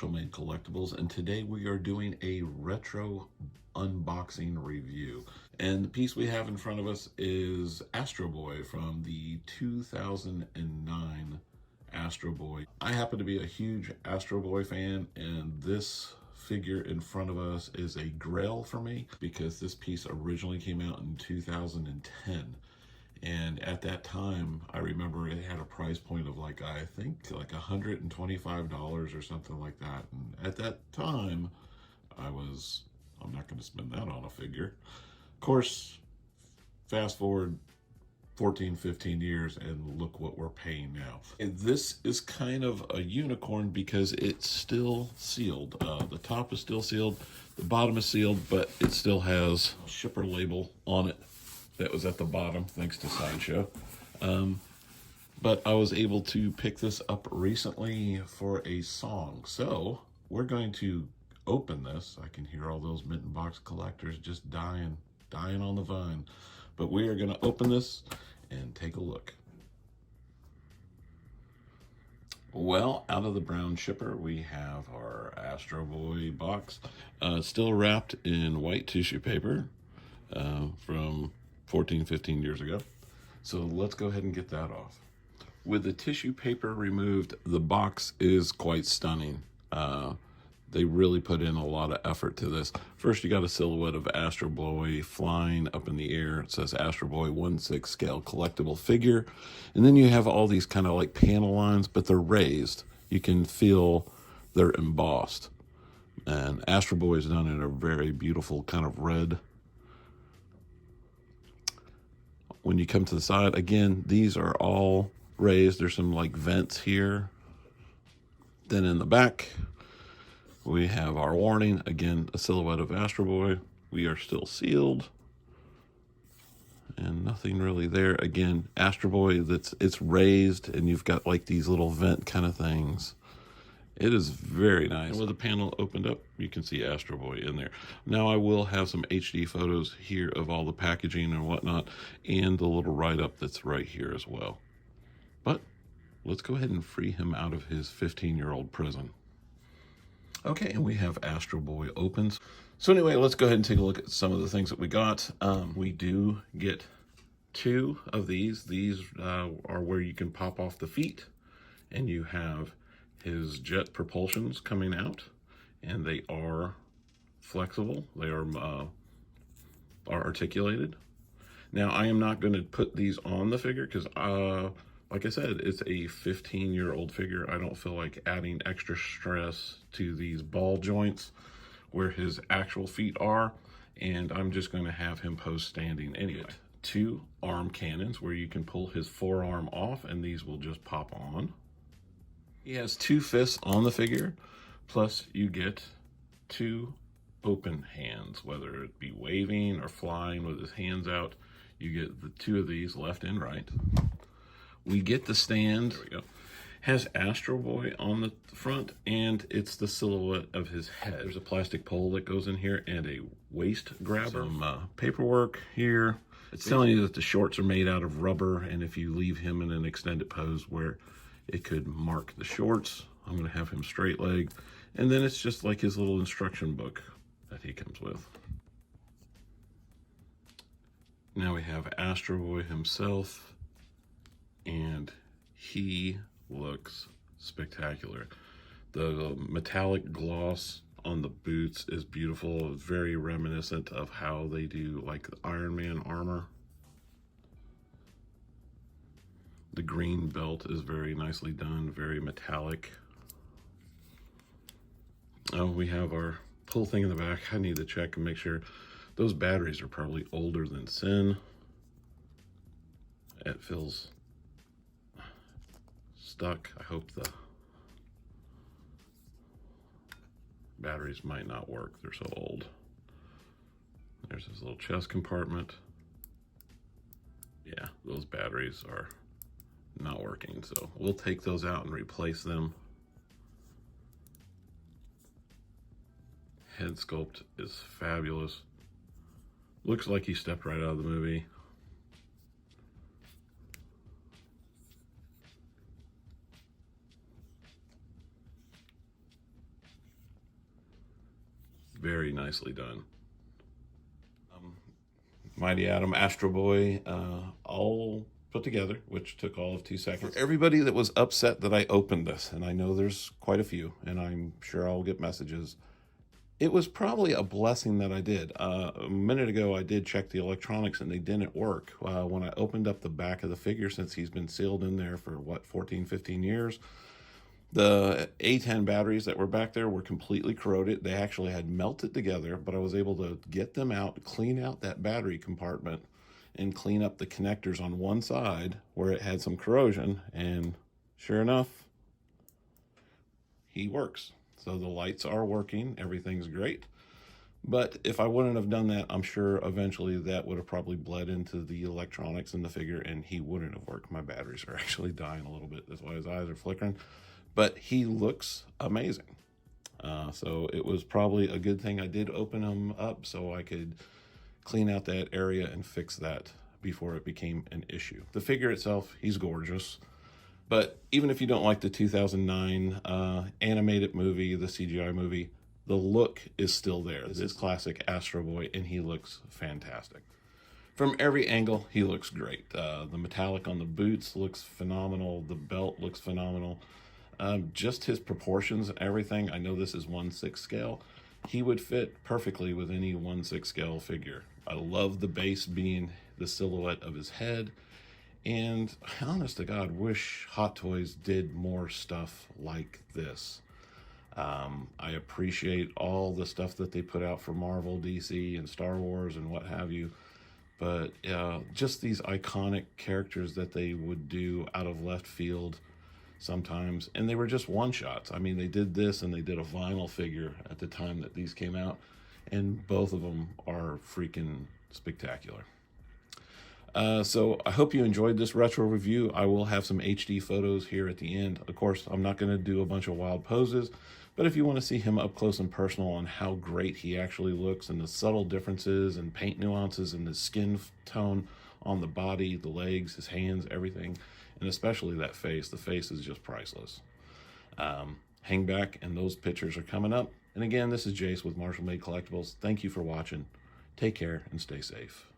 Marshall Made Collectibles, and today we are doing a retro unboxing review. And the piece we have in front of us is Astro Boy from the 2009 Astro Boy. I happen to be a huge Astro Boy fan, and this figure in front of us is a grail for me because this piece originally came out in 2010. And at that time, I remember it had a price point of like, I think like $125 or something like that. And at that time, I'm not going to spend that on a figure. Of course, fast forward 14, 15 years and look what we're paying now. And this is kind of a unicorn because it's still sealed. The top is still sealed, the bottom is sealed, but it still has a shipper label on it that was at the bottom, thanks to Sideshow. But I was able to pick this up recently for a song. So we're going to open this. I can hear all those mitten box collectors just dying on the vine. But we are going to open this and take a look. Well, out of the brown shipper, we have our Astro Boy box, still wrapped in white tissue paper from 14, 15 years ago. So let's go ahead and get that off. With the tissue paper removed, the box is quite stunning. They really put in a lot of effort to this. First, you got a silhouette of Astro Boy flying up in the air. It says Astro Boy 1/6 scale collectible figure. And then you have all these kind of like panel lines, but they're raised. You can feel they're embossed. And Astro Boy is done in a very beautiful kind of red. When you come to the side, again, these are all raised. There's some like vents here. Then in the back, we have our warning. Again, a silhouette of Astro Boy. We are still sealed. And nothing really there. Again, Astro Boy, it's raised, and you've got like these little vent kind of things. It is very nice. And with the panel opened up, you can see Astro Boy in there. Now I will have some HD photos here of all the packaging and whatnot, and the little write-up that's right here as well. But let's go ahead and free him out of his 15-year-old prison. Okay, and we have Astro Boy opens. So anyway, let's go ahead and take a look at some of the things that we got. We do get two of these. These are where you can pop off the feet, and you have his jet propulsions coming out, and they are flexible. They are articulated. Now, I am not going to put these on the figure because, like I said, it's a 15-year-old figure. I don't feel like adding extra stress to these ball joints where his actual feet are, and I'm just going to have him pose standing anyway. Two arm cannons where you can pull his forearm off, and these will just pop on. He has two fists on the figure, plus you get two open hands, whether it be waving or flying with his hands out. You get the two of these, left and right. We get the stand. There we go. Has Astro Boy on the front, and it's the silhouette of his head. There's a plastic pole that goes in here and a waist grabber. Some paperwork here. It's telling you that the shorts are made out of rubber, and if you leave him in an extended pose where it could mark the shorts, I'm going to have him straight legged. And then it's just like his little instruction book that he comes with. Now we have Astro Boy himself, and he looks spectacular. The metallic gloss on the boots is beautiful, very reminiscent of how they do like the Iron Man armor. The green belt is very nicely done, very metallic. Oh, we have our pull thing in the back. I need to check and make sure those batteries are probably older than sin. It feels stuck. I hope the batteries might not work. They're so old. There's this little chest compartment. Yeah, those batteries are not working, so we'll take those out and replace them. Head sculpt is fabulous. Looks like he stepped right out of the movie. very nicely done. Mighty Atom Astro Boy, all put together, which took all of 2 seconds. For everybody that was upset that I opened this, and I know there's quite a few, and I'm sure I'll get messages, it was probably a blessing that I did. A minute ago, I did check the electronics and they didn't work. When I opened up the back of the figure, since he's been sealed in there for, what, 14, 15 years, the A10 batteries that were back there were completely corroded. They actually had melted together, but I was able to get them out, clean out that battery compartment, and clean up the connectors on one side where it had some corrosion, and sure enough, he works. So the lights are working, everything's great. But if I wouldn't have done that, I'm sure eventually that would have probably bled into the electronics in the figure and he wouldn't have worked. My batteries are actually dying a little bit. That's why his eyes are flickering. But he looks amazing. So it was probably a good thing I did open him up so I could clean out that area and fix that before it became an issue. The figure itself, he's gorgeous. But even if you don't like the 2009 animated movie, the CGI movie, the look is still there. This is classic Astro Boy, and he looks fantastic. From every angle, he looks great. The metallic on the boots looks phenomenal. The belt looks phenomenal. Just his proportions and everything. I know this is 1/6 scale. He would fit perfectly with any 1/6 scale figure. I love the base being the silhouette of his head. And honest to God, wish Hot Toys did more stuff like this. I appreciate all the stuff that they put out for Marvel, DC, and Star Wars and what have you. But just these iconic characters that they would do out of left field sometimes. And they were just one-shots. I mean, they did this and they did a vinyl figure at the time that these came out. And both of them are freaking spectacular. So I hope you enjoyed this retro review. I will have some HD photos here at the end. Of course, I'm not going to do a bunch of wild poses, but if you want to see him up close and personal on how great he actually looks and the subtle differences and paint nuances and the skin tone on the body, the legs, his hands, everything, and especially that face. The face is just priceless. Hang back, and those pictures are coming up. And again, this is Jace with Marshall Made Collectibles. Thank you for watching. Take care and stay safe.